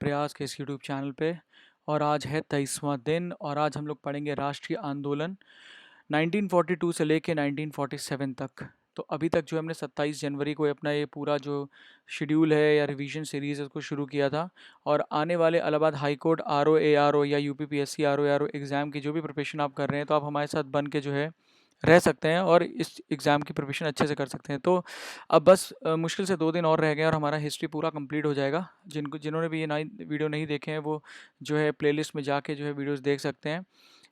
प्रयास के इस यूट्यूब चैनल पे। और आज है 23वां दिन और आज हम लोग पढ़ेंगे राष्ट्रीय आंदोलन 1942 से लेके 1947 तक। तो अभी तक जो हमने 27 जनवरी को अपना ये पूरा जो शेड्यूल है या रिवीजन सीरीज़ है उसको शुरू किया था। और आने वाले Allahabad high court RO ARO या UPPSC RO ARO एग्ज़ाम की जो भी प्रिपरेशन आप कर रहे हैं तो आप हमारे साथ बन के जो है रह सकते हैं और इस एग्ज़ाम की प्रिपरेशन अच्छे से कर सकते हैं। तो अब बस मुश्किल से 2 दिन और रह गए और हमारा हिस्ट्री पूरा कंप्लीट हो जाएगा। जिन्होंने भी ये नई वीडियो नहीं देखे हैं वो जो है प्लेलिस्ट में जाके जो है वीडियोस देख सकते हैं।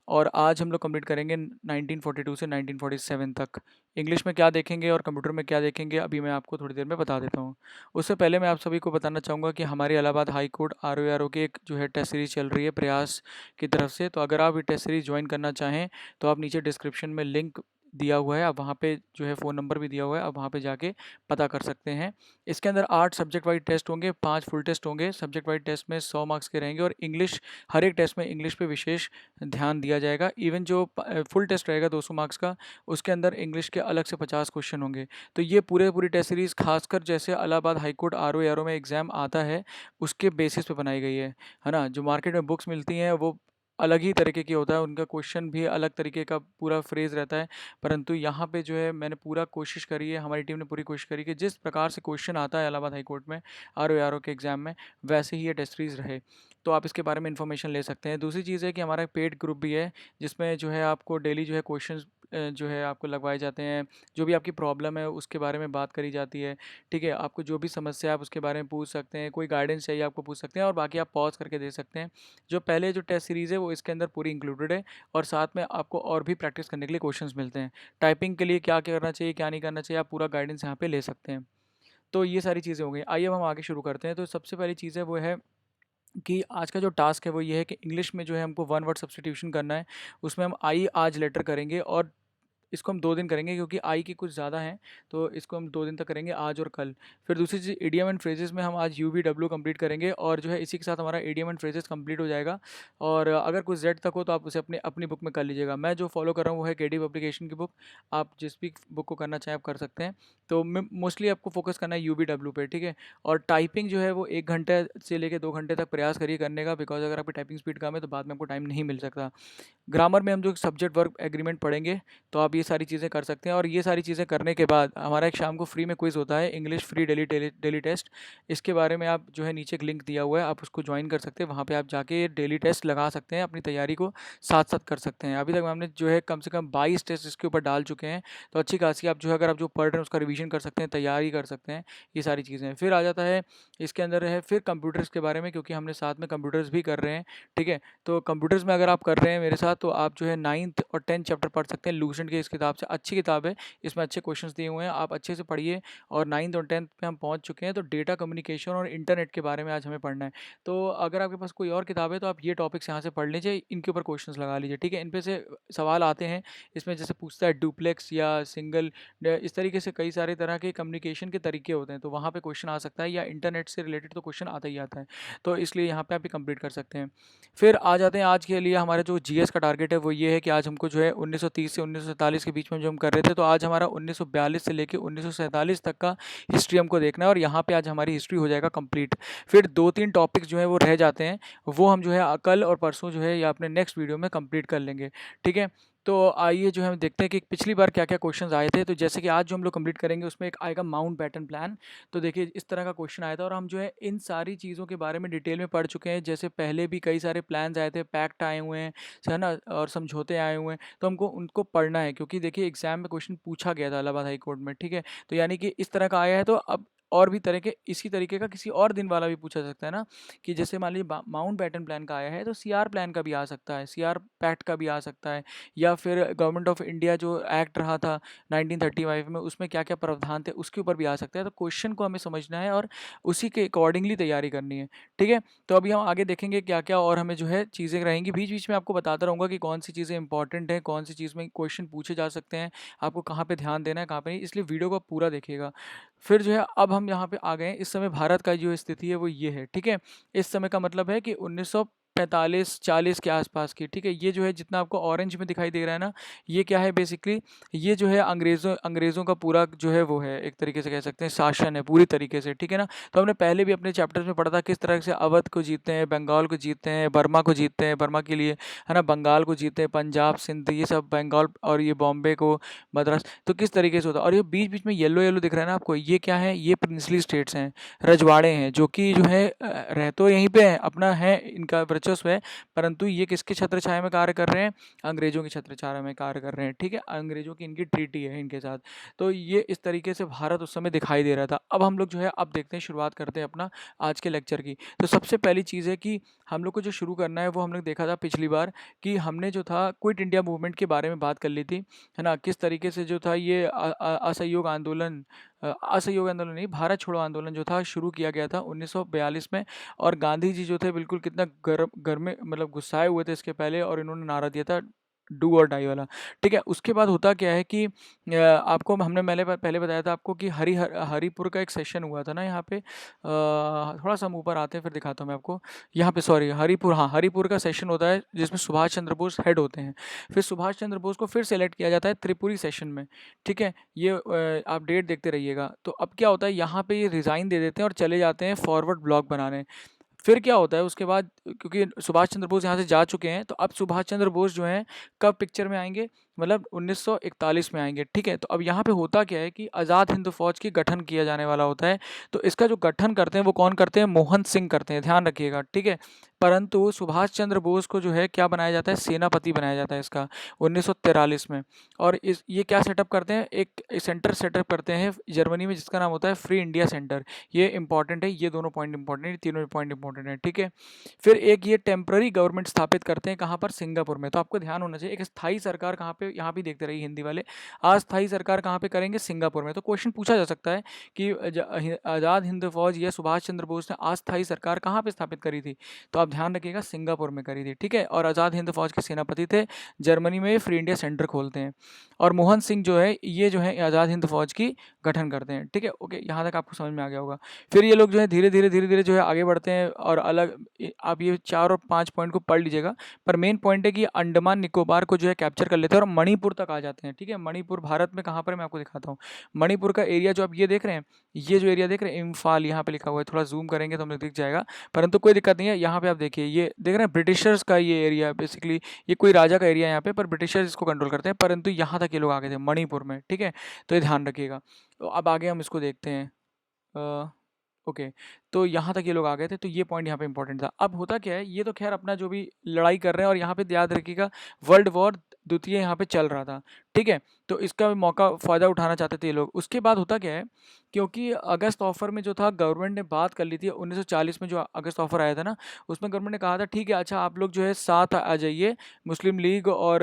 और आज हम लोग कंप्लीट करेंगे 1942 से 1947 तक। इंग्लिश में क्या देखेंगे और कंप्यूटर में क्या देखेंगे अभी मैं आपको थोड़ी देर में बता देता हूँ। उससे पहले मैं आप सभी को बताना चाहूँगा कि हमारे Allahabad high court RO ARO की एक जो है टेस्ट सीरीज़ चल रही है प्रयास की तरफ से। तो अगर आप ये टेस्ट सीरीज़ ज्वाइन करना चाहें तो आप नीचे डिस्क्रिप्शन में लिंक दिया हुआ है, आप वहाँ पे जो है फ़ोन नंबर भी दिया हुआ है, आप वहाँ पे जाके पता कर सकते हैं। इसके अंदर 8 सब्जेक्ट वाइज टेस्ट होंगे, 5 फुल टेस्ट होंगे। सब्जेक्ट वाइज टेस्ट में 100 मार्क्स के रहेंगे और इंग्लिश हर एक टेस्ट में इंग्लिश पे विशेष ध्यान दिया जाएगा। इवन जो फुल टेस्ट रहेगा 200 मार्क्स का, उसके अंदर इंग्लिश के अलग से 50 क्वेश्चन होंगे। तो ये पूरी टेस्ट सीरीज़ खासकर जैसे Allahabad high court RO ARO में एग्ज़ाम आता है उसके बेसिस पे बनाई गई है ना? जो मार्केट में बुक्स मिलती हैं वो अलग ही तरीके की होता है, उनका क्वेश्चन भी अलग तरीके का पूरा फ्रेज़ रहता है। परंतु यहाँ पे जो है मैंने पूरा कोशिश करी है, हमारी टीम ने पूरी कोशिश करी कि जिस प्रकार से क्वेश्चन आता है इलाहाबाद हाई कोर्ट में RO ARO के एग्ज़ाम में, वैसे ही ये टेस्ट सीरीज़ रहे। तो आप इसके बारे में इन्फॉर्मेशन ले सकते हैं। दूसरी चीज़ है कि हमारा पेड ग्रुप भी है जिसमें जो है आपको डेली जो है क्वेश्चंस जो है आपको लगवाए जाते हैं। जो भी आपकी प्रॉब्लम है उसके बारे में बात करी जाती है, ठीक है? आपको जो भी समस्या है आप उसके बारे में पूछ सकते हैं, कोई गाइडेंस चाहिए आपको पूछ सकते हैं और बाकी आप पॉज़ करके दे सकते हैं। जो पहले जो टेस्ट सीरीज़ है वो इसके अंदर पूरी इंक्लूडेड है और साथ में आपको और भी प्रैक्टिस करने के लिए क्वेश्चंस मिलते हैं। टाइपिंग के लिए क्या-क्या करना चाहिए, क्या नहीं करना चाहिए, आप पूरा गाइडेंस यहाँ पे ले सकते हैं। तो ये सारी चीज़ें हो गई। आइए अब हम आगे शुरू करते हैं। तो सबसे पहली चीज़ है वो है कि आज का जो टास्क है वो ये है कि इंग्लिश में जो है हमको 1 वर्ड सब्स्टिट्यूशन करना है। उसमें हम आई आज लेटर करेंगे और इसको हम 2 दिन करेंगे क्योंकि आई की कुछ ज़्यादा हैं, तो इसको हम 2 दिन तक करेंगे, आज और कल। फिर दूसरी चीज़ इडियम एंड फ्रेजेज़ में हम आज UVW कंप्लीट करेंगे और जो है इसी के साथ हमारा इडियम एंड फ्रेजेज़ कंप्लीट हो जाएगा। और अगर कुछ जेड तक हो तो आप उसे अपनी बुक में कर लीजिएगा। मैं जो फॉलो कर रहा हूँ वो है KD पब्लिकेशन की बुक। आप जिस भी बुक को करना चाहें आप कर सकते हैं। तो मैं मोस्टली आपको फोकस करना है UVW पे, ठीक है? और टाइपिंग जो है वो 1 घंटे से लेके 2 घंटे तक प्रयास करिए करने का, बिकॉज़ अगर आपकी टाइपिंग स्पीड कम है तो बाद में आपको टाइम नहीं मिल सकता। ग्रामर में हम जो सब्जेक्ट वर्ब एग्रीमेंट पढ़ेंगे तो आप ये सारी चीज़ें कर सकते हैं। और ये सारी चीज़ें करने के बाद हमारा एक शाम को फ्री में क्विज़ होता है, इंग्लिश फ्री डेली टेस्ट। इसके बारे में आप जो है नीचे एक लिंक दिया हुआ है, आप उसको ज्वाइन कर सकते हैं। वहाँ पे आप जाके डेली टेस्ट लगा सकते हैं, अपनी तैयारी को साथ-साथ कर सकते हैं। अभी तक हमने जो है कम से कम 22 टेस्ट इसके ऊपर डाल चुके हैं, तो अच्छी खासी आप जो है अगर आप जो पढ़ रहे हैं उसका रिवीजन कर सकते हैं, तैयारी कर सकते हैं, ये सारी चीज़ें। फिर आ जाता है इसके अंदर है फिर कंप्यूटर्स के बारे में, क्योंकि हमने साथ में कंप्यूटर्स भी कर रहे हैं, ठीक है? तो कंप्यूटर्स में अगर आप कर रहे हैं मेरे साथ तो आप जो है 9th और 10th चैप्टर पढ़ सकते हैं लूसेंट की इस किताब से। अच्छी किताब है, इसमें अच्छे क्वेश्चंस दिए हुए हैं, आप अच्छे से पढ़िए। और 9th और 10th पे हम पहुंच चुके हैं, तो डेटा कम्युनिकेशन और इंटरनेट के बारे में आज हमें पढ़ना है। तो अगर आपके पास कोई और किताब है तो आप ये टॉपिक्स यहाँ से पढ़ लीजिए, इनके ऊपर क्वेश्चंस लगा लीजिए, ठीक है? इन पे से सवाल आते हैं, इसमें जैसे पूछता है डुप्लेक्स या सिंगल, इस तरीके से कई सारे तरह के कम्युनिकेशन के तरीके होते हैं, तो वहाँ पे क्वेश्चन आ सकता है, या इंटरनेट से रिलेटेड तो क्वेश्चन आता ही आता है। तो इसलिए यहाँ पे आप ये कंप्लीट कर सकते हैं। फिर आ जाते हैं आज के लिए हमारा जो जीएस का टारगेट है वो ये है कि आज हमको जो है 1930 से 1947 के बीच में जो हम कर रहे थे, तो आज हमारा 1942 से लेके 1947 तक का हिस्ट्री हमको देखना है और यहाँ पे आज हमारी हिस्ट्री हो जाएगा कंप्लीट। फिर 2-3 टॉपिक्स जो है वो रह जाते हैं, वो हम जो है कल और परसों जो है या अपने नेक्स्ट वीडियो में कंप्लीट कर लेंगे, ठीक है? तो आइए जो है हम देखते हैं कि पिछली बार क्या क्या क्वेश्चंस आए थे। तो जैसे कि आज जो हम लोग कंप्लीट करेंगे उसमें एक आएगा माउंट बैटन प्लान। तो देखिए इस तरह का क्वेश्चन आया था और हम जो है इन सारी चीज़ों के बारे में डिटेल में पढ़ चुके हैं। जैसे पहले भी कई सारे प्लान्स आए थे, पैक्ट आए हुए हैं, है ना? और समझौते आए हुए हैं, तो हमको उनको पढ़ना है, क्योंकि देखिए एग्जाम में क्वेश्चन पूछा गया था इलाहाबाद हाई कोर्ट में, ठीक है? तो यानी कि इस तरह का आया है, तो अब और भी तरह के इसी तरीके का किसी और दिन वाला भी पूछा जा सकता है ना, कि जैसे मान लीजिए माउंट बैटन प्लान का आया है तो CR प्लान का भी आ सकता है, CR पैक्ट का भी आ सकता है, या फिर गवर्नमेंट ऑफ इंडिया जो एक्ट रहा था 1935 में, उसमें क्या क्या प्रावधान थे उसके ऊपर भी आ सकता है। तो क्वेश्चन को हमें समझना है और उसी के अकॉर्डिंगली तैयारी करनी है, ठीक है? तो अभी हम आगे देखेंगे क्या क्या और हमें जो है चीज़ें रहेंगी। बीच बीच में आपको बताता रहूँगा कि कौन सी चीज़ें इंपॉर्टेंट हैं, कौन सी चीज़ में क्वेश्चन पूछे जा सकते हैं, आपको कहाँ पे ध्यान देना है, कहाँ पे नहीं, इसलिए वीडियो को आप पूरा देखिएगा। फिर जो है अब हम यहाँ पे आ गए हैं, इस समय भारत का जो स्थिति है वो ये है, ठीक है? इस समय का मतलब है कि 45-40 के आसपास की, ठीक है। ये जो है जितना आपको ऑरेंज में दिखाई दे रहा है ना, ये क्या है बेसिकली, ये जो है अंग्रेज़ों का पूरा जो है वो है, एक तरीके से कह सकते हैं शासन है पूरी तरीके से, ठीक है ना। तो हमने पहले भी अपने चैप्टर्स में पढ़ा था किस तरह से अवध को जीतते हैं, बंगाल को जीतते हैं, बर्मा को जीतते हैं, बर्मा के लिए, है ना, बंगाल को जीतते हैं, पंजाब, सिंध, ये सब बंगाल और ये बॉम्बे को, मद्रास, तो किस तरीके से होता है। और ये बीच बीच में येलो येलो दिख रहा है ना आपको, ये क्या है, ये प्रिंसली स्टेट्स हैं, रजवाड़े हैं, जो कि जो है रह तो यहीं पे हैं, अपना है, इनका वर्चस्व है, परंतु ये किसके छत्र छाया में कार्य कर रहे हैं, अंग्रेजों की छत्र छाया में कार्य कर रहे हैं, ठीक है। अंग्रेजों की इनकी ट्रीटी है इनके साथ। तो ये इस तरीके से भारत उस समय दिखाई दे रहा था। अब हम लोग जो है अब देखते हैं, शुरुआत करते हैं अपना आज के लेक्चर की। तो सबसे पहली चीज़ है कि हम लोग को जो शुरू करना है वो हम लोग देखा था पिछली बार कि हमने जो था क्विट इंडिया मूवमेंट के बारे में बात कर ली थी, है ना, किस तरीके से जो था ये असहयोग आंदोलन, असहयोग आंदोलन नहीं, भारत छोड़ो आंदोलन जो था शुरू किया गया था 1942 में। और गांधी जी जो थे बिल्कुल कितना गर्म में मतलब गुस्साए हुए थे इसके पहले, और इन्होंने नारा दिया था डू और डाई वाला, ठीक है। उसके बाद होता क्या है कि आपको हमने पहले बताया था आपको कि हरिपुर का एक सेशन हुआ था ना यहाँ पे, थोड़ा सा हम ऊपर आते हैं फिर दिखाता हूँ मैं आपको। यहाँ पे सॉरी हरिपुर, हाँ हरिपुर का सेशन होता है जिसमें सुभाष चंद्र बोस हेड होते हैं। फिर सुभाष चंद्र बोस को फिर सेलेक्ट किया जाता है त्रिपुरी सेशन में, ठीक है। ये आप डेट देखते रहिएगा। तो अब क्या होता है, यहाँ पे ये रिज़ाइन दे देते हैं और चले जाते हैं फॉरवर्ड ब्लॉक बनाने। फिर क्या होता है उसके बाद, क्योंकि सुभाष चंद्र बोस यहाँ से जा चुके हैं, तो अब सुभाष चंद्र बोस जो हैं कब पिक्चर में आएंगे, मतलब 1941 में आएंगे, ठीक है। तो अब यहाँ पे होता क्या है कि आज़ाद हिंद फौज की गठन किया जाने वाला होता है। तो इसका जो गठन करते हैं वो कौन करते हैं, मोहन सिंह करते हैं, ध्यान रखिएगा, ठीक है। परंतु सुभाष चंद्र बोस को जो है क्या बनाया जाता है, सेनापति बनाया जाता है इसका 1943 में। और इस ये क्या सेटअप करते हैं, एक सेंटर सेटअप करते हैं जर्मनी में जिसका नाम होता है फ्री इंडिया सेंटर। ये इंपॉर्टेंट है, ये दोनों पॉइंट इंपॉर्टेंट है, तीनों पॉइंट इंपॉर्टेंट है, ठीक है। फिर एक ये टेम्पररी गवर्नमेंट स्थापित करते हैं कहाँ पर, सिंगापुर में। तो आपको ध्यान होना चाहिए, एक स्थायी सरकार कहाँ पे, यहाँ भी देखते रहिए हिंदी वाले, अस्थायी सरकार कहाँ पे करेंगे, सिंगापुर में। तो क्वेश्चन पूछा जा सकता है कि आज़ाद हिंद फौज या सुभाष चंद्र बोस ने अस्थायी सरकार कहाँ पे स्थापित करी थी, तो आप ध्यान रखिएगा सिंगापुर में करी थी, ठीक है। और आज़ाद हिंद फौज के सेनापति थे, जर्मनी में फ्री इंडिया सेंटर खोलते हैं। और मोहन सिंह जो है ये जो है आज़ाद हिंद फौज की गठन करते हैं, ठीक है। ओके, यहाँ तक आपको समझ में आ गया होगा। फिर ये लोग जो है धीरे धीरे जो है आगे बढ़ते हैं, और अलग आप ये 4 और 5 पॉइंट को पढ़ लीजिएगा। पर मेन पॉइंट है कि अंडमान निकोबार को जो है कैप्चर कर लेते हैं और मणिपुर तक आ जाते हैं, ठीक है। मणिपुर भारत में कहाँ पर है मैं आपको दिखाता हूँ। मणिपुर का एरिया जो आप ये देख रहे हैं, ये जो एरिया देख रहे हैं इम्फाल, यहाँ पे लिखा हुआ है, थोड़ा जूम करेंगे तो हमें दिख जाएगा, परंतु कोई दिक्कत नहीं है। यहाँ पे आप देखिए, ये देख रहे हैं ब्रिटिशर्स का ये एरिया, बेसिकली ये कोई राजा का एरिया है यहाँ पे, पर ब्रिटिशर्स इसको कंट्रोल करते हैं, परंतु यहाँ तक ये लोग आ गए थे मणिपुर में, ठीक है। तो ये ध्यान रखिएगा। तो अब आगे हम इसको देखते हैं। ओके, तो यहाँ तक ये लोग आ गए थे, तो ये पॉइंट यहाँ पे इंपॉर्टेंट था। अब होता क्या है, ये तो खैर अपना जो भी लड़ाई कर रहे हैं, और यहाँ पे याद रखिएगा वर्ल्ड वॉर द्वितीय यहाँ पे चल रहा था, ठीक है। तो इसका मौका फ़ायदा उठाना चाहते थे ये लोग। उसके बाद होता क्या है, क्योंकि अगस्त ऑफर में जो था गवर्नमेंट ने बात कर ली थी 1940 में, जो अगस्त ऑफर आया था ना, उसमें गवर्नमेंट ने कहा था ठीक है, अच्छा आप लोग जो है साथ आ जाइए, मुस्लिम लीग और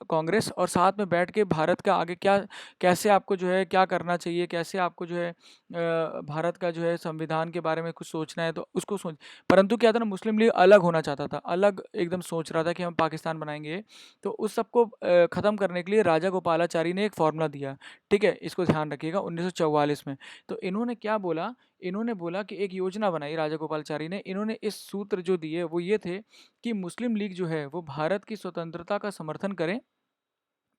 कांग्रेस, और साथ में बैठ के भारत का आगे क्या, कैसे आपको जो है क्या करना चाहिए, कैसे आपको जो है भारत का जो है संविधान के बारे में कुछ सोचना है, तो उसको सोच। परंतु क्या था ना, मुस्लिम लीग अलग होना चाहता था, अलग एकदम सोच रहा था कि हम पाकिस्तान बनाएंगे। तो उस सबको ख़त्म करने के लिए राजा गोपालाचारी ने एक फॉर्मूला दिया, ठीक है। इसको ध्यान रखिएगा 1944 में। तो इन्होंने क्या बोला, इन्होंने बोला कि एक योजना बनाई राजा गोपालाचारी ने। इन्होंने इस सूत्र जो दिए वो ये थे कि मुस्लिम लीग जो है वो भारत की स्वतंत्रता का समर्थन करे,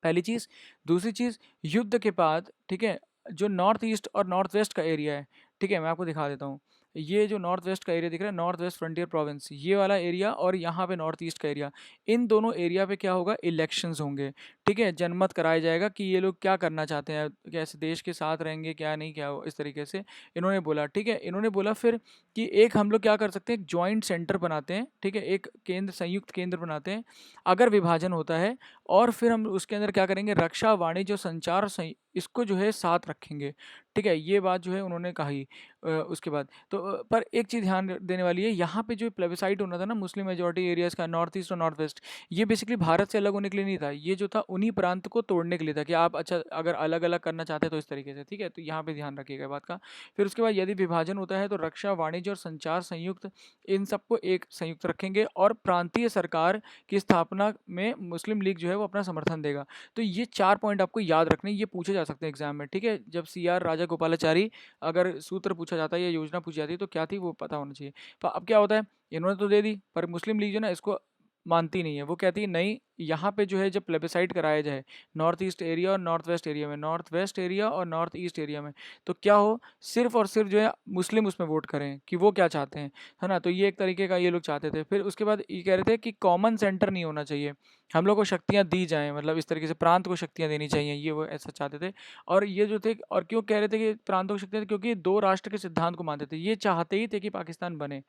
पहली चीज़। दूसरी चीज़, युद्ध के बाद, ठीक है, जो नॉर्थ ईस्ट और नॉर्थ वेस्ट का एरिया है, ठीक है, मैं आपको दिखा देता हूँ। ये जो नॉर्थ वेस्ट का एरिया दिख रहा है, नॉर्थ वेस्ट फ्रंटियर प्रोविंस, ये वाला एरिया, और यहाँ पे नॉर्थ ईस्ट का एरिया, इन दोनों एरिया पे क्या होगा, इलेक्शंस होंगे, ठीक है। जनमत कराया जाएगा कि ये लोग क्या करना चाहते हैं, कैसे देश के साथ रहेंगे, क्या नहीं, क्या इस तरीके से इन्होंने बोला, ठीक है। इन्होंने बोला फिर कि एक हम लोग क्या कर सकते हैं, एक जॉइंट सेंटर बनाते हैं, ठीक है, एक केंद्र, संयुक्त केंद्र बनाते हैं अगर विभाजन होता है। और फिर हम उसके अंदर क्या करेंगे, रक्षा, वाणिज्य और संचार इसको जो है साथ रखेंगे, ठीक है। ये बात जो है उन्होंने कही। उसके बाद तो पर एक चीज़ ध्यान देने वाली है, यहाँ पे जो प्लेबिसाइट होना था ना मुस्लिम मेजॉरिटी एरियाज़ का, नॉर्थ ईस्ट और नॉर्थ वेस्ट, ये बेसिकली भारत से अलग होने के लिए नहीं था, ये जो था उन्हीं प्रांत को तोड़ने के लिए था कि आप अच्छा अगर अलग अलग करना चाहते हैं तो इस तरीके से, ठीक है। तो यहाँ पे ध्यान रखिएगा बात का। फिर उसके बाद यदि विभाजन होता है तो रक्षा, वाणिज्य और संचार संयुक्त, इन सबको एक संयुक्त रखेंगे, और प्रांतीय सरकार की स्थापना में मुस्लिम लीग जो है वो अपना समर्थन देगा। तो ये 4 पॉइंट आपको याद रखने, ये पूछे जा सकते हैं एग्जाम में, ठीक है। जब CR राजा गोपालाचारी अगर सूत्र पूछा जाता है या योजना पूछी जाती है तो क्या थी वो पता होना चाहिए। तो अब क्या होता है, इन्होंने तो दे दी, पर मुस्लिम लीग जो ना इसको मानती नहीं है। वो कहती है नहीं, यहाँ पे जो है जब प्लेबिसाइड कराया जाए नॉर्थ ईस्ट एरिया और नॉर्थ वेस्ट एरिया में, नॉर्थ वेस्ट एरिया और नॉर्थ ईस्ट एरिया में, तो क्या हो, सिर्फ और सिर्फ जो है मुस्लिम उसमें वोट करें कि वो क्या चाहते हैं, है ना। तो ये एक तरीके का ये लोग चाहते थे। फिर उसके बाद ये कह रहे थे कि कॉमन सेंटर नहीं होना चाहिए, हम लोग को शक्तियाँ दी जाएँ, मतलब इस तरीके से प्रांत को शक्तियाँ देनी चाहिए, ये वो ऐसा चाहते थे। और ये जो थे, और क्यों कह रहे थे कि प्रांतों को शक्तियाँ, क्योंकि दो राष्ट्र के सिद्धांत को मानते थे, ये चाहते ही थे कि पाकिस्तान बने,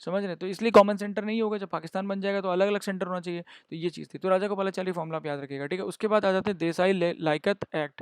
समझ रहे हैं? तो इसलिए कॉमन सेंटर नहीं होगा, जब पाकिस्तान बन जाएगा तो अलग अलग सेंटर होना चाहिए। तो ये चीज़ थी। तो राजा गोपालाचारी फॉर्मूला आप याद रखिएगा, ठीक है। उसके बाद आ जाते हैं देसाई लायकत एक्ट,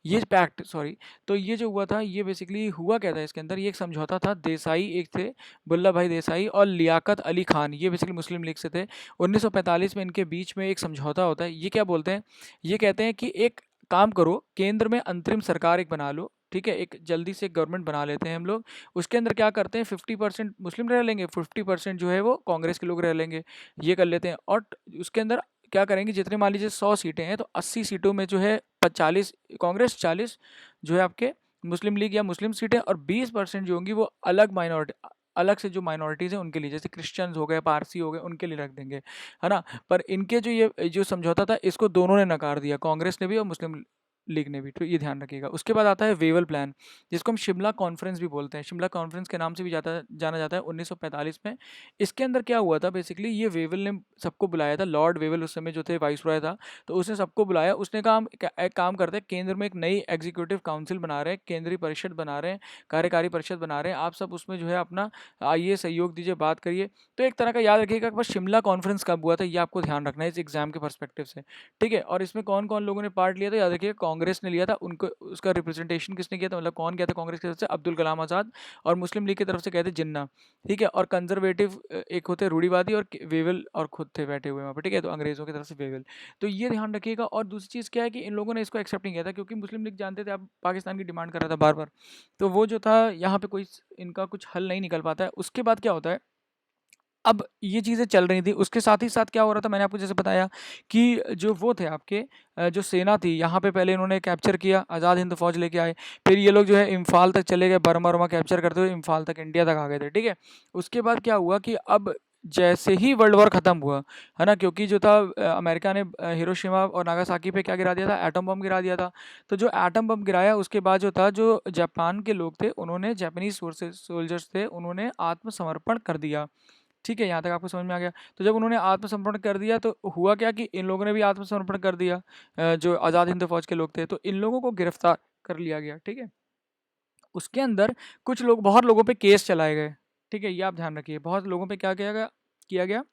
ये पैक्ट सॉरी। तो ये जो हुआ था, ये बेसिकली हुआ क्या था इसके अंदर, ये एक समझौता था। देसाई एक थे, वल्लभ भाई देसाई, और लियाकत अली खान, ये बेसिकली मुस्लिम लीग से थे। 1945 में इनके बीच में एक समझौता होता है। ये क्या बोलते हैं, ये कहते हैं कि एक काम करो, केंद्र में अंतरिम सरकार एक बना लो, ठीक है, एक जल्दी से गवर्नमेंट बना लेते हैं हम लोग। उसके अंदर क्या करते हैं, 50% मुस्लिम रह लेंगे, 50% जो है वो कांग्रेस के लोग रह लेंगे, ये कर लेते हैं। और उसके अंदर क्या करेंगे, जितने मान लीजिए 100 सीटें हैं, तो 80 सीटों में जो है 40 कांग्रेस, 40 जो है आपके मुस्लिम लीग या मुस्लिम सीटें, और 20% जो होंगी वो अलग माइनॉरिटी, अलग से जो माइनॉरिटीज़ हैं उनके लिए, जैसे क्रिश्चियंस हो गए, पारसी हो गए, उनके लिए रख देंगे, है ना। पर इनके जो ये जो समझौता था, इसको दोनों ने नकार दिया, कांग्रेस ने भी और मुस्लिम लीग ने भी। तो ये ध्यान रखिएगा। उसके बाद आता है वेवल प्लान, जिसको हम शिमला कॉन्फ्रेंस भी बोलते हैं, शिमला कॉन्फ्रेंस के नाम से भी जाना जाता है 1945 में। इसके अंदर क्या हुआ था, बेसिकली ये वेवल ने सबको बुलाया था, लॉर्ड वेवल उस समय जो थे वाइस रॉय था, तो उसने सबको बुलाया। उसने कहा एक काम करते हैं, केंद्र में एक नई एग्जीक्यूटिव काउंसिल बना रहे हैं, केंद्रीय परिषद बना रहे हैं, कार्यकारी परिषद बना रहे हैं, आप सब उसमें जो है अपना आइए, सहयोग दीजिए, बात करिए। तो एक तरह का याद रखिएगा कि बस शिमला कॉन्फ्रेंस कब हुआ था, ये आपको ध्यान रखना है इस एग्जाम के पर्सपेक्टिव से, ठीक है। और इसमें कौन कौन लोगों ने पार्ट लिया था, याद रखिए, कांग्रेस ने लिया था, उनको उसका रिप्रेजेंटेशन किसने किया था, मतलब कौन किया था कांग्रेस की तरफ से, अब्दुल कलाम आज़ाद, और मुस्लिम लीग की तरफ से कहते जिन्ना, ठीक है। और कंजर्वेटिव एक होते रूढ़ीवादी, और वेवल और खुद थे बैठे हुए वहाँ पर, ठीक है। तो अंग्रेजों की तरफ से वेवल। तो ये ध्यान रखिएगा। और दूसरी चीज़ क्या है कि इन लोगों ने इसको एक्सेप्ट नहीं किया था, क्योंकि मुस्लिम लीग जानते थे, अब पाकिस्तान की डिमांड कर रहा था बार बार, तो वो जो था यहाँ पे कोई इनका कुछ हल नहीं निकल पाता है। उसके बाद क्या होता है, अब ये चीज़ें चल रही थी, उसके साथ ही साथ क्या हो रहा था, मैंने आपको जैसे बताया कि जो वो थे आपके जो सेना थी, यहाँ पे पहले इन्होंने कैप्चर किया, आज़ाद हिंद फौज लेके आए, फिर ये लोग जो है इम्फाल तक चले गए, बर्मा वर्मा कैप्चर करते हुए इम्फाल तक, इंडिया तक आ गए थे, ठीक है। उसके बाद क्या हुआ कि अब जैसे ही वर्ल्ड वॉर ख़त्म हुआ, है ना, क्योंकि जो था अमेरिका ने हिरोशिमा और नागासाकी पे क्या गिरा दिया था, एटम बम गिरा दिया था। तो जो एटम बम गिराया, उसके बाद जो था, जो जापान के लोग थे, उन्होंने, जापानीज सोल्जर्स थे, उन्होंने आत्मसमर्पण कर दिया, ठीक है। यहाँ तक आपको समझ में आ गया। तो जब उन्होंने आत्मसमर्पण कर दिया, तो हुआ क्या कि इन लोगों ने भी आत्मसमर्पण कर दिया, जो आज़ाद हिंद फौज के लोग थे, तो इन लोगों को गिरफ्तार कर लिया गया, ठीक है। उसके अंदर कुछ लोग, बहुत लोगों पे केस चलाए गए, ठीक है, ये आप ध्यान रखिए, बहुत लोगों पे क्या किया गया,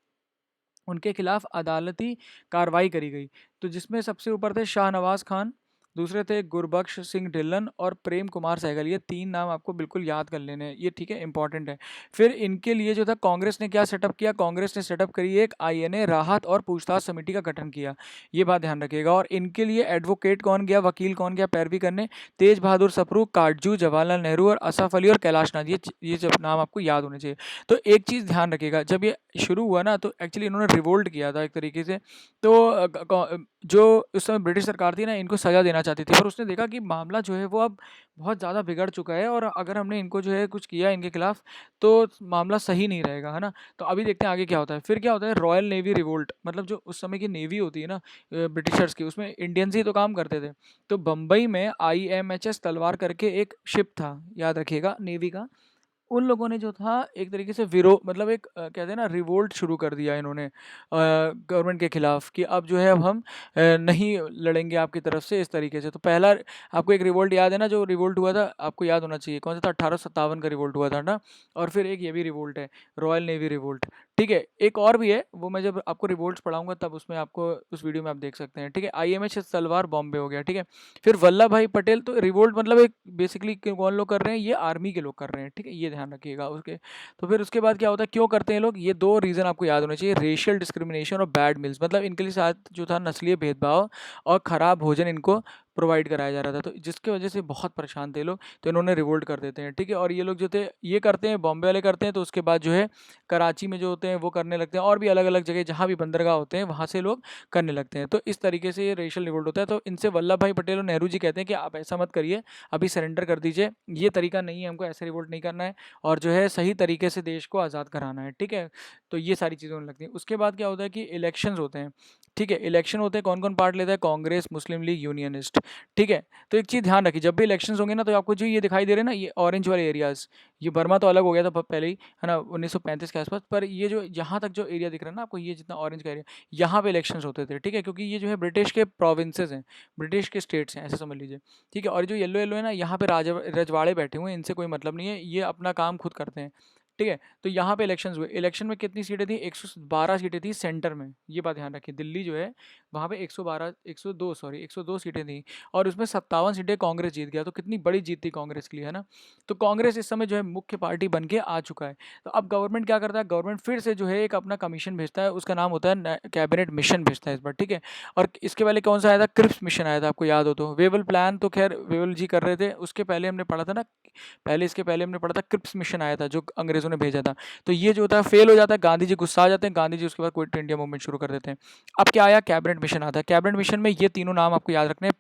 उनके खिलाफ अदालती कार्रवाई करी गई। तो जिसमें सबसे ऊपर थे शाहनवाज खान, दूसरे थे गुरबख्श सिंह ढिल्लन और प्रेम कुमार सहगल, ये 3 नाम आपको बिल्कुल याद कर लेने हैं, ये ठीक है, इंपॉर्टेंट है। फिर इनके लिए जो था, कांग्रेस ने क्या सेटअप किया, कांग्रेस ने सेटअप करी एक आईएनए राहत और पूछताछ समिति का गठन किया, ये बात ध्यान रखिएगा। और इनके लिए एडवोकेट कौन गया, वकील कौन गया पैरवी करने, तेज बहादुर सप्रू, काटजू, जवाहरलाल नेहरू और असफ अली और कैलाश नाथ, ये जब नाम आपको याद होने चाहिए। तो एक चीज़ ध्यान रखिएगा, जब ये शुरू हुआ ना, तो एक्चुअली इन्होंने रिवोल्ट किया था एक तरीके से। तो जो उस समय ब्रिटिश सरकार थी ना, इनको सज़ा देना चाहती थी, पर उसने देखा कि मामला जो है वो अब बहुत ज़्यादा बिगड़ चुका है, और अगर हमने इनको जो है कुछ किया इनके खिलाफ, तो मामला सही नहीं रहेगा, है ना। तो अभी देखते हैं आगे क्या होता है। फिर क्या होता है, रॉयल नेवी रिवोल्ट, मतलब जो उस समय की नेवी होती है ना ब्रिटिशर्स की, उसमें इंडियंस ही तो काम करते थे। तो बम्बई में IMHS तलवार करके एक शिप था, याद रखिएगा, नेवी का। उन लोगों ने जो था एक तरीके से मतलब एक कहते हैं ना, रिवोल्ट शुरू कर दिया इन्होंने गवर्नमेंट के खिलाफ, कि अब जो है, अब हम नहीं लड़ेंगे आपकी तरफ से, इस तरीके से। तो पहला आपको एक रिवोल्ट याद है ना, जो रिवोल्ट हुआ था, आपको याद होना चाहिए कौन सा था, 1857 का रिवोल्ट हुआ था ना। और फिर एक ये भी रिवोल्ट है, रॉयल नेवी रिवोल्ट, ठीक है। एक और भी है, वो मैं जब आपको रिवोल्ट्स पढ़ाऊंगा तब उसमें आपको उस वीडियो में आप देख सकते हैं, ठीक है। IMH तलवार बॉम्बे हो गया, ठीक है। फिर वल्लभ भाई पटेल, तो रिवोल्ट मतलब एक बेसिकली कौन लोग कर रहे हैं, ये आर्मी के लोग कर रहे हैं, ठीक है, ये ध्यान रखिएगा उसके। तो फिर उसके बाद क्या होता है, क्यों करते हैं लोग, ये 2 रीज़न आपको याद होने चाहिए, रेशियल डिस्क्रिमिनेशन और बैड मिल्स, मतलब इनके लिए साथ जो था नस्लीय भेदभाव और ख़राब भोजन इनको प्रोवाइड कराया जा रहा था, तो जिसकी वजह से बहुत परेशान थे लोग, तो इन्होंने रिवोल्ट कर देते हैं, ठीक है। और ये लोग जो थे ये करते हैं, बॉम्बे वाले करते हैं, तो उसके बाद जो है कराची में जो होते हैं वो करने लगते हैं, और भी अलग अलग जगह जहाँ भी बंदरगाह होते हैं वहाँ से लोग करने लगते हैं। तो इस तरीके से ये रेशल रिवोल्ट होता है। तो इनसे वल्लभ भाई पटेल और नेहरू जी कहते हैं कि आप ऐसा मत करिए, अभी सरेंडर कर दीजिए, ये तरीका नहीं है, हमको ऐसे रिवोल्ट नहीं करना है, और जो है सही तरीके से देश को आज़ाद कराना है, ठीक है। तो ये सारी चीज़ें होने लगती हैं। उसके बाद क्या होता है कि इलेक्शंस होते हैं, ठीक है। इलेक्शन होते हैं, कौन कौन पार्ट लेता है? कांग्रेस, मुस्लिम लीग, यूनियनिस्ट, ठीक है। तो एक चीज़ ध्यान रखिए, जब भी इलेक्शंस होंगे ना, तो आपको जो ये दिखाई दे रहे हैं ना, ये ऑरेंज वाले एरियाज, ये बर्मा तो अलग हो गया था पहले ही, है ना, 1935 के आसपास, पर ये जो यहाँ तक जो एरिया दिख रहा है ना आपको, ये जितना ऑरेंज का एरिया, यहाँ पे इलेक्शंस होते थे, ठीक है, क्योंकि ये जो है ब्रिटिश के प्रोविंसेस हैं, ब्रिटिश के स्टेट्स हैं, ऐसे समझ लीजिए, ठीक है। और जो येलो येलो है ना, यहाँ पे रजवाड़े बैठे हुए हैं, इनसे कोई मतलब नहीं है, ये अपना काम खुद करते हैं, ठीक है। तो यहाँ पे इलेक्शंस हुए, इलेक्शन में कितनी सीटें थी? 112 सीटें थी सेंटर में, ये बात ध्यान रखिए। दिल्ली जो है वहाँ पे 102 सीटें थी, और उसमें 57 सीटें कांग्रेस जीत गया। तो कितनी बड़ी जीत थी कांग्रेस के लिए, है ना। तो कांग्रेस इस समय जो है मुख्य पार्टी बन के आ चुका है। तो अब गवर्नमेंट क्या करता है? गवर्नमेंट फिर से जो है एक अपना कमीशन भेजता है, उसका नाम होता है कैबिनेट मिशन भेजता है इस बार, ठीक है। और इसके पहले कौन सा आया था? क्रिप्स मिशन आया था, आपको याद हो तो। वेवल प्लान तो खैर वेवल जी कर रहे थे, उसके पहले हमने पढ़ा था ना, इसके पहले हमने पढ़ा था क्रिप्स मिशन आया था जो अंग्रेजों ने भेजा था। तो ये जो होता है फेल हो जाता है, गांधी जी गुस्सा आ जाते हैं, गांधी जी उसके बाद क्विट इंडिया मूवमेंट शुरू कर देते हैं। अब क्या आया? कैबिनेट मिशन आता है। कैबिनेट मिशन में ये तीनों नाम आपको याद रखने हैं,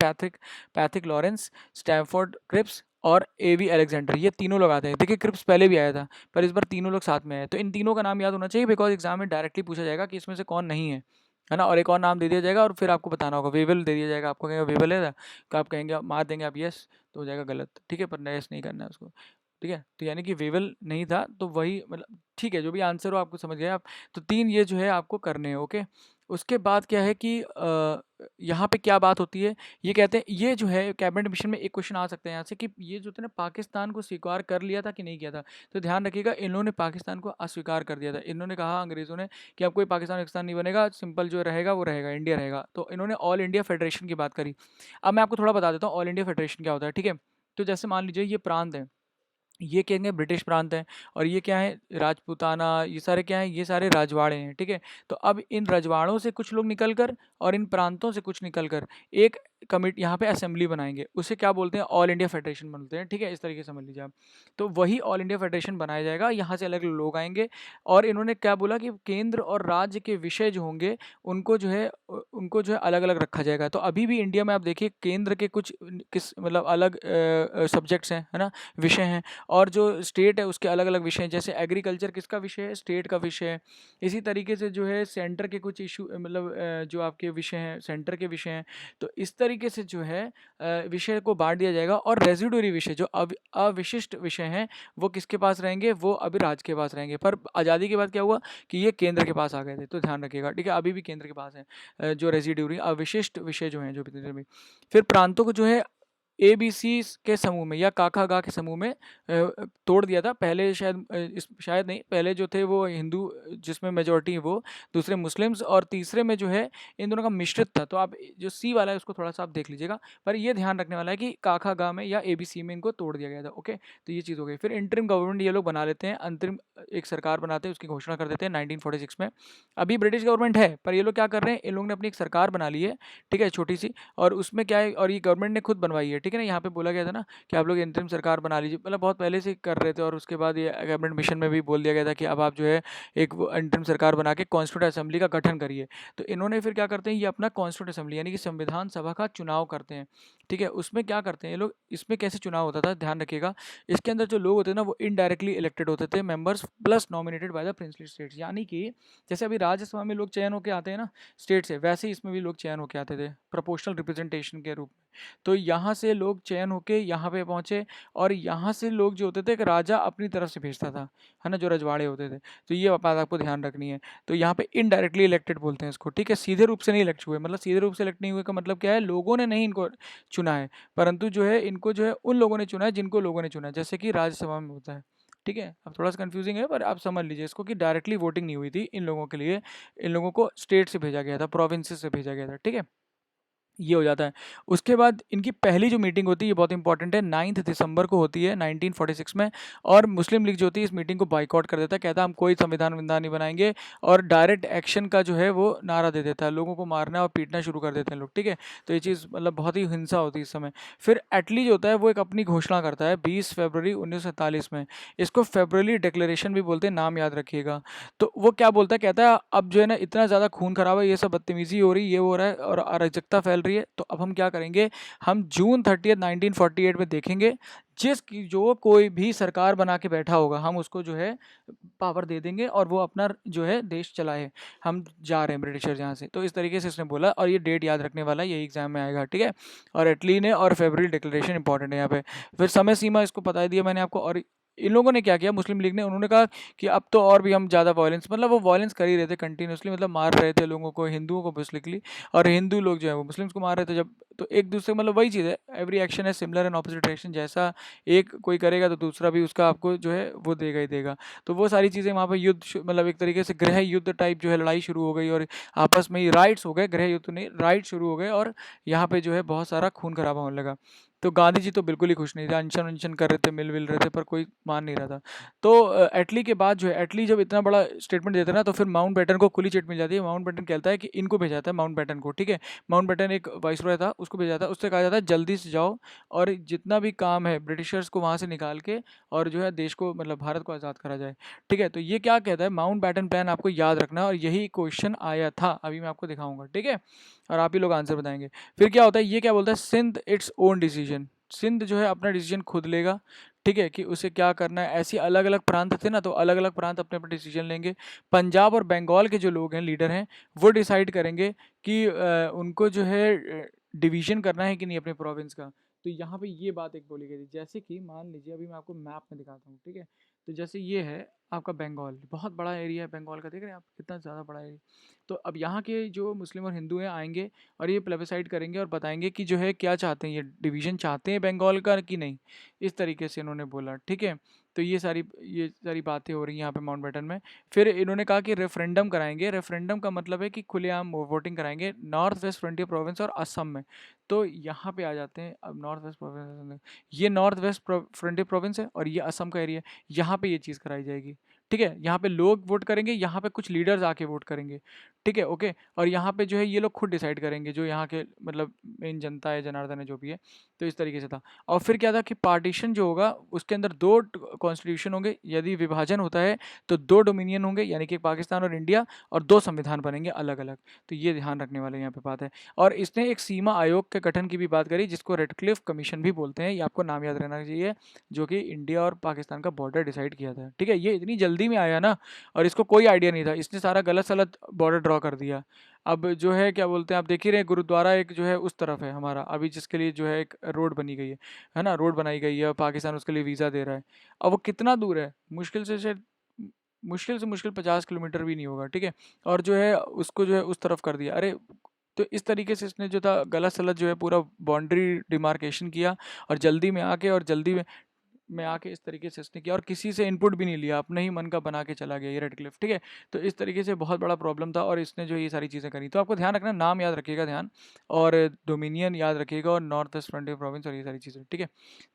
पैथिक लॉरेंस, स्टैमफोर्ड क्रिप्स और एवी अलेक्जेंडर, ये तीनों लोग आते हैं। देखिए क्रिप्स पहले भी आया था, पर इस बार तीनों लोग साथ में आए। तो इन तीनों का नाम याद होना चाहिए, बिकॉज एग्जाम में डायरेक्टली पूछा जाएगा कि इसमें से कौन नहीं है ना। और एक और नाम दे दिया जाएगा, और फिर आपको बताना होगा। वेवल दे दिया जाएगा, आपको कहेंगे वेवल है, तो आप कहेंगे, मार देंगे आप यस, तो हो जाएगा गलत, ठीक है, पर यस नहीं करना है उसको, ठीक है। तो यानी कि वेवल नहीं था, तो वही मतलब ठीक है, जो भी आंसर हो आपको समझ गए आप। तो तीन ये जो है आपको करने हैं, ओके। उसके बाद क्या है कि यहाँ पे क्या बात होती है, ये कहते हैं, ये जो है कैबिनेट मिशन में एक क्वेश्चन आ सकता है यहाँ से कि ये जो थे ना, पाकिस्तान को स्वीकार कर लिया था कि नहीं किया था। तो ध्यान रखिएगा, इन्होंने पाकिस्तान को अस्वीकार कर दिया था। इन्होंने कहा, अंग्रेजों ने, कि अब कोई पाकिस्तान नहीं बनेगा, सिंपल जो रहेगा वो रहेगा, इंडिया रहेगा। तो इन्होंने ऑल इंडिया फेडरेशन की बात करी। अब मैं आपको थोड़ा बता देता हूँ ऑल इंडिया फेडरेशन क्या होता है, ठीक है। तो जैसे मान लीजिए ये प्रांत है, ये कहेंगे ब्रिटिश प्रांत हैं, और ये क्या है? राजपूताना, ये सारे क्या हैं? ये सारे राजवाड़े हैं, ठीक है। तो अब इन रजवाड़ों से कुछ लोग निकल कर, और इन प्रांतों से कुछ निकल कर, एक कमिटी यहाँ पे असेंबली बनाएंगे, उसे क्या बोलते हैं? ऑल इंडिया फेडरेशन बोलते हैं, ठीक है। इस तरीके से समझ लीजिए आप। तो वही ऑल इंडिया फेडरेशन बनाया जाएगा, यहाँ से अलग अलग लोग आएंगे। और इन्होंने क्या बोला कि केंद्र और राज्य के विषय जो होंगे, उनको जो है अलग अलग रखा जाएगा। तो अभी भी इंडिया में आप देखिए, केंद्र के कुछ किस मतलब अलग सब्जेक्ट्स हैं, है ना, विषय हैं, और जो स्टेट है उसके अलग अलग विषय हैं। जैसे एग्रीकल्चर किसका विषय है? स्टेट का विषय है। इसी तरीके से जो है सेंटर के कुछ इशू मतलब जो आपके विषय हैं, सेंटर के विषय हैं। तो इस तरीके से जो है विषय को बांट दिया जाएगा। और रेजिडुअरी विषय जो अविशिष्ट विषय हैं, वो किसके पास रहेंगे? वो अभी राज्य के पास रहेंगे। पर आज़ादी के बाद क्या हुआ कि ये केंद्र के पास आ गए थे, तो ध्यान रखिएगा, ठीक है। अभी भी केंद्र के पास है जो रेजिडुअरी अविशिष्ट विषय जो हैं, जो भी। फिर प्रांतों को जो है ए बी सी के समूह में, या काका गा के समूह में तोड़ दिया था। पहले शायद नहीं, पहले जो थे वो हिंदू, जिसमें मेजोरिटी है वो, दूसरे मुस्लिम्स, और तीसरे में जो है इन दोनों का मिश्रित था। तो आप जो सी वाला है उसको थोड़ा सा आप देख लीजिएगा, पर ये ध्यान रखने वाला है कि काका गा में या ए बी सी में इनको तोड़ दिया गया था, ओके। तो ये चीज़ हो गई। फिर इंटरिम गवर्नमेंट ये लोग बना लेते हैं, अंतरिम एक सरकार बनाते हैं, उसकी घोषणा कर देते हैं 1946 में। अभी ब्रिटिश गवर्नमेंट है, पर ये लोग क्या कर रहे हैं? इन लोगों ने अपनी एक सरकार बना ली है, ठीक है, छोटी सी। और उसमें क्या है, और ये गवर्नमेंट ने खुद बनवाई है, ठीक है ना। यहाँ पे बोला गया था ना कि आप लोग इंतरिम सरकार बना लीजिए, मतलब बहुत पहले से कर रहे थे। और उसके बाद ये कैबिनेट मिशन में भी बोल दिया गया था कि अब आप जो है एक इंतरिम सरकार बना के कॉन्स्टिट्यूंट असेंबली का गठन करिए। तो इन्होंने फिर क्या करते हैं, ये अपना कॉन्स्टिट्यूंट असेंबली यानी कि संविधान सभा का चुनाव करते हैं, ठीक है। उसमें क्या करते हैं ये लोग, इसमें कैसे चुनाव होता था ध्यान रखिएगा। इसके अंदर जो लोग होते हैं ना, वो इनडायरेक्टली इलेक्टेड होते थे members, plus nominated by the princely states. यानी कि जैसे अभी राज्यसभा में लोग चयन होकर आते हैं ना स्टेट से, वैसे ही इसमें भी लोग चयन होकर आते थे प्रोपोर्शनल रिप्रेजेंटेशन के रूप में। तो यहाँ से लोग चयन होके यहाँ पे पहुँचे, और यहाँ से लोग जो होते थे, एक राजा अपनी तरफ से भेजता था, है ना, जो रजवाड़े होते थे। तो ये बात आपको ध्यान रखनी है। तो यहाँ पे इनडायरेक्टली इलेक्टेड बोलते हैं इसको, ठीक है। सीधे रूप से नहीं इलेक्ट हुए, मतलब सीधे रूप से इलेक्ट नहीं हुए का मतलब क्या है? लोगों ने नहीं इनको चुना है, परंतु जो है इनको जो है उन लोगों ने चुना है जिनको लोगों ने चुना है, जैसे कि राज्यसभा में होता है, ठीक है। अब थोड़ा सा कंफ्यूजिंग है, पर आप समझ लीजिए इसको कि डायरेक्टली वोटिंग नहीं हुई थी इन लोगों के लिए, इन लोगों को स्टेट से भेजा गया था, प्रोविंसेस से भेजा गया था, ठीक है। ये हो जाता है। उसके बाद इनकी पहली जो मीटिंग होती है ये बहुत इंपॉर्टेंट है, 9 दिसंबर को होती है 1946 में। और मुस्लिम लीग जो होती है इस मीटिंग को बाइकआउट कर देता है, कहता है हम कोई संविधान विधान नहीं बनाएंगे, और डायरेक्ट एक्शन का जो है वो नारा दे देता है, लोगों को मारना और पीटना शुरू कर देते हैं लोग, ठीक है। तो ये चीज़ मतलब बहुत ही हिंसा होती है इस समय। फिर एटली जो होता है वो एक अपनी घोषणा करता है 20 फरवरी 1947 में। इसको फेब्रुअरी डिक्लेरेशन भी बोलते हैं, नाम याद रखिएगा। तो वो क्या बोलता है, कहता है अब जो है ना इतना ज़्यादा खून खराबा, ये सब बदतमीजी हो रही, ये हो रहा है और अराजकता फैल रही है, तो अब हम क्या करेंगे, हम जून 30 1948 में देखेंगे, जो कोई भी सरकार बना के बैठा होगा हम उसको जो है पावर दे देंगे और वो अपना जो है देश चलाए, हम जा रहे हैं ब्रिटिशर यहाँ से। तो इस तरीके से इसने बोला, और ये डेट याद रखने वाला है, ये एग्जाम में आएगा, ठीक है। और एटली ने और फेब्रुअरी डिक्लेरेशन इंपॉर्टेंट है यहाँ पे। फिर समय सीमा इसको बता दिया मैंने आपको। और इन लोगों ने क्या किया, मुस्लिम लीग ने, उन्होंने कहा कि अब तो और भी हम ज़्यादा वायलेंस, मतलब वो वायलेंस कर ही रहे थे कंटिन्यूसली, मतलब मार रहे थे लोगों को, हिंदुओं को बेसिकली, और हिंदू लोग जो है वो मुस्लिम्स को मार रहे थे जब। तो एक दूसरे, मतलब वही चीज़ है, एवरी एक्शन है सिमिलर एंड ऑपोजिट रिएक्शन, जैसा एक कोई करेगा तो दूसरा भी उसका आपको जो है वो देगा ही देगा। तो वो सारी चीज़ें वहाँ पे मतलब एक तरीके से गृह युद्ध टाइप जो है लड़ाई शुरू हो गई, और आपस में ही राइट्स हो गए, गृह युद्ध नहीं राइट शुरू हो गए, और यहाँ पे जो है बहुत सारा खून खराबा होने लगा। तो गांधी जी तो बिल्कुल ही खुश नहीं थे, अनशन उनशन कर रहे थे, मिल विल रहे थे, पर कोई मान नहीं रहा था। तो एटली के बाद जो है, एटली जब इतना बड़ा स्टेटमेंट देता है ना, तो फिर माउंट बैटन को खुली चिट मिल जाती है। माउंट बैटन कहता है कि इनको भेजा था, माउंट बैटन को, ठीक है। माउंट बैटन एक वाइसरॉय था, उसको भेजा था, उससे कहा जाता है जल्दी से जाओ और जितना भी काम है ब्रिटिशर्स को वहाँ से निकाल के, और जो है देश को, मतलब भारत को आज़ाद करा जाए, ठीक है। तो ये क्या कहता है, माउंट बैटन प्लान आपको याद रखना है, और यही क्वेश्चन आया था, अभी मैं आपको दिखाऊंगा, ठीक है। और आप ही लोग आंसर बताएंगे। फिर क्या होता है, ये क्या बोलता है, Sindh it's own decision, Sindh जो है अपना डिसीजन खुद लेगा, ठीक है, कि उसे क्या करना है। ऐसी अलग अलग प्रांत थे ना, तो अलग अलग प्रांत अपने अपने डिसीजन लेंगे। पंजाब और बंगाल के जो लोग हैं, लीडर हैं, वो डिसाइड करेंगे कि उनको जो है डिवीजन करना है कि नहीं अपने प्रोविंस का। तो यहाँ पे ये बात एक बोली गई थी, जैसे कि मान लीजिए, अभी मैं आपको मैप में दिखाता हूँ, ठीक है। तो जैसे ये है आपका बंगाल, बहुत बड़ा एरिया है बंगाल का, देख रहे हैं आप कितना ज़्यादा बड़ा एरिया। तो अब यहाँ के जो मुस्लिम और हिंदू हैं आएंगे, और ये प्लेबिसाइड करेंगे और बताएंगे कि जो है क्या चाहते हैं, ये डिवीजन चाहते हैं बंगाल का कि नहीं। इस तरीके से इन्होंने बोला, ठीक है। तो ये सारी बातें हो रही हैं यहाँ पे माउंटबेटन में। फिर इन्होंने कहा कि रेफरेंडम कराएंगे, रेफरेंडम का मतलब है कि खुलेआम वोटिंग कराएंगे नॉर्थ वेस्ट फ्रंटियर प्रोविंस और असम में। तो यहाँ पे आ जाते हैं अब नॉर्थ वेस्ट प्रोविंस, ये नॉर्थ वेस्ट फ्रंटियर प्रोविंस है और ये असम का एरिया है, यहाँ पे ये चीज़ कराई जाएगी, ठीक है। यहाँ पे लोग वोट करेंगे, यहाँ पे कुछ लीडर्स आके वोट करेंगे, ठीक है, ओके। और यहाँ पे जो है ये लोग खुद डिसाइड करेंगे, जो यहाँ के मतलब मेन जनता है, जनार्दन है, जो भी है। तो इस तरीके से था। और फिर क्या था कि पार्टीशन जो होगा उसके अंदर दो कॉन्स्टिट्यूशन होंगे, यदि विभाजन होता है तो दो डोमिनियन होंगे, यानी कि पाकिस्तान और इंडिया, और दो संविधान बनेंगे अलग अलग। तो ये ध्यान रखने वाले यहाँ पे बात है। और इसने एक सीमा आयोग के गठन की भी बात करी, जिसको रेडक्लिफ कमीशन भी बोलते हैं, ये आपको नाम याद रहना चाहिए, जो कि इंडिया और पाकिस्तान का बॉर्डर डिसाइड किया था, ठीक है। ये इतनी जल्दी में आया ना, और इसको कोई आइडिया नहीं था, इसने सारा गलत सलत बॉर्डर ड्रॉ कर दिया। अब जो है क्या बोलते हैं, आप देख ही रहे हैं, गुरुद्वारा एक जो है उस तरफ है हमारा अभी, जिसके लिए जो है एक रोड बनी गई है ना, रोड बनाई गई है, और पाकिस्तान उसके लिए वीज़ा दे रहा है। अब वो कितना दूर है, मुश्किल से शायद, मुश्किल से मुश्किल 50 किलोमीटर भी नहीं होगा, ठीक है। और जो है उसको जो है उस तरफ कर दिया, अरे। तो इस तरीके से इसने जो था गलत सलत जो है पूरा बाउंड्री डिमार्केशन किया, और जल्दी में आके, और जल्दी में आके इस तरीके से इसने किया, और किसी से इनपुट भी नहीं लिया, अपने ही मन का बना के चला गया ये रेडक्लिफ, ठीक है। तो इस तरीके से बहुत बड़ा प्रॉब्लम था, और इसने जो ये सारी चीज़ें करी। तो आपको ध्यान रखना, नाम याद रखिएगा ध्यान, और डोमिनियन याद रखिएगा, और नॉर्थ वेस्ट फ्रंटियर प्रोविंस, और ये सारी चीज़ें, ठीक है।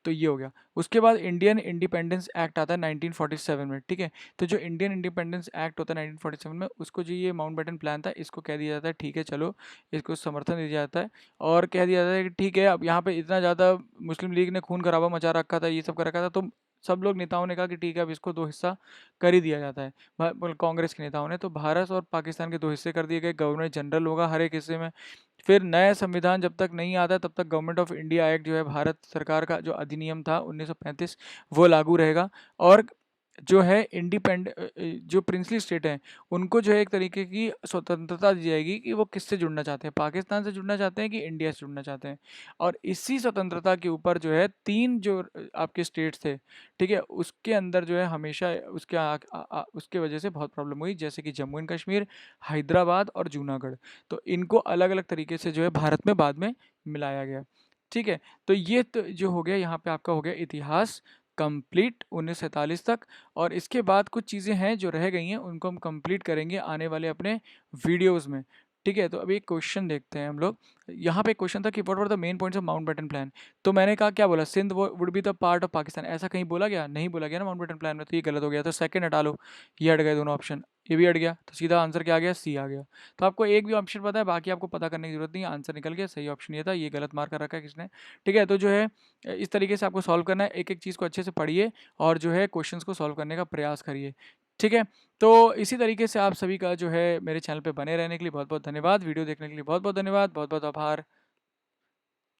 तो ये हो गया। उसके बाद इंडियन इंडिपेंडेंस एक्ट आता है 1947 में, ठीक है। तो जो इंडियन इंडिपेंडेंस एक्ट होता है 1947 में, उसको जो ये माउंटबेटन प्लान था, इसको कह दिया जाता है ठीक है चलो, इसको समर्थन दिया जाता है। और कह दिया जाता है कि ठीक है, अब यहाँ पे इतना ज़्यादा मुस्लिम लीग ने खून खराबा मचा रखा था, ये सब कर रखा था, तो सब लोग नेताओं ने कहा कि ठीक है, अब इसको दो हिस्सा कर ही दिया जाता है। कांग्रेस के नेताओं ने, तो भारत और पाकिस्तान के दो हिस्से कर दिए गए, गवर्नर जनरल होगा हर एक हिस्से में। फिर नया संविधान जब तक नहीं आता, तब तक गवर्नमेंट ऑफ इंडिया एक्ट जो है, भारत सरकार का जो अधिनियम था 1935, वो लागू रहेगा। और जो है जो प्रिंसली स्टेट हैं, उनको जो है एक तरीके की स्वतंत्रता दी जाएगी कि वो किससे जुड़ना चाहते हैं, पाकिस्तान से जुड़ना चाहते हैं कि इंडिया से जुड़ना चाहते हैं। और इसी स्वतंत्रता के ऊपर जो है तीन जो आपके स्टेट्स थे, ठीक है, उसके अंदर जो है हमेशा उसके वजह से बहुत प्रॉब्लम हुई, जैसे कि जम्मू एंड कश्मीर, हैदराबाद और जूनागढ़। तो इनको अलग अलग तरीके से जो है भारत में बाद में मिलाया गया, ठीक है। तो ये तो जो हो गया, यहाँ पे आपका हो गया इतिहास कंप्लीट 1947 तक। और इसके बाद कुछ चीज़ें हैं जो रह गई हैं, उनको हम कंप्लीट करेंगे आने वाले अपने वीडियोस में, ठीक है, तो अभी एक क्वेश्चन देखते हैं हम लोग। यहाँ पे एक क्वेश्चन था कि what were the main points of Mountbatten plan. तो मैंने कहा क्या बोला, Sindh would be the part of Pakistan, ऐसा कहीं बोला गया? नहीं बोला गया ना माउंटबेटन प्लान में, तो ये गलत हो गया। तो सेकंड हटा लो, ये हट गए दोनों ऑप्शन, ये भी हट गया, तो सीधा आंसर क्या आ गया, सी आ गया। तो आपको एक भी ऑप्शन पता है, बाकी आपको पता करने की जरूरत नहीं है, आंसर निकल गया, सही ऑप्शन ये था, ये गलत मार्क कर रखा है किसने। ठीक है, तो जो है इस तरीके से आपको सॉल्व करना है, एक एक चीज़ को अच्छे से पढ़िए और जो है क्वेश्चंस को सॉल्व करने का प्रयास करिए। ठीक है, तो इसी तरीके से आप सभी का जो है मेरे चैनल पे बने रहने के लिए बहुत बहुत धन्यवाद, वीडियो देखने के लिए बहुत बहुत धन्यवाद, बहुत बहुत आभार।